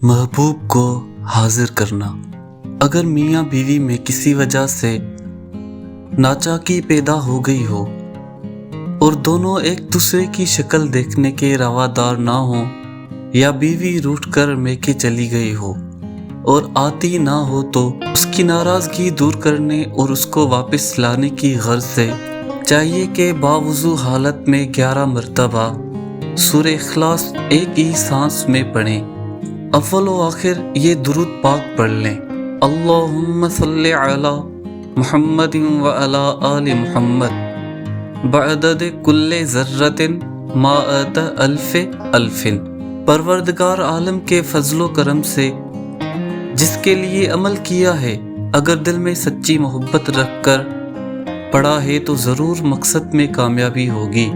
محبوب کو حاضر کرنا۔ اگر میاں بیوی میں کسی وجہ سے ناچاکی پیدا ہو گئی ہو اور دونوں ایک دوسرے کی شکل دیکھنے کے روادار نہ ہوں، یا بیوی روٹھ کر میکے چلی گئی ہو اور آتی نہ ہو، تو اس کی ناراضگی دور کرنے اور اس کو واپس لانے کی غرض سے چاہیے کہ باوضو حالت میں 11 مرتبہ سورہ اخلاص ایک ہی سانس میں پڑھیں۔ اول و آخر یہ درود پاک پڑھ لیں: اللہم صلی علی محمد وعلی آل محمد بعدد کل ذرۃ مائۃ الف الف۔ پروردگار عالم کے فضل و کرم سے جس کے لیے عمل کیا ہے، اگر دل میں سچی محبت رکھ کر پڑھا ہے تو ضرور مقصد میں کامیابی ہوگی۔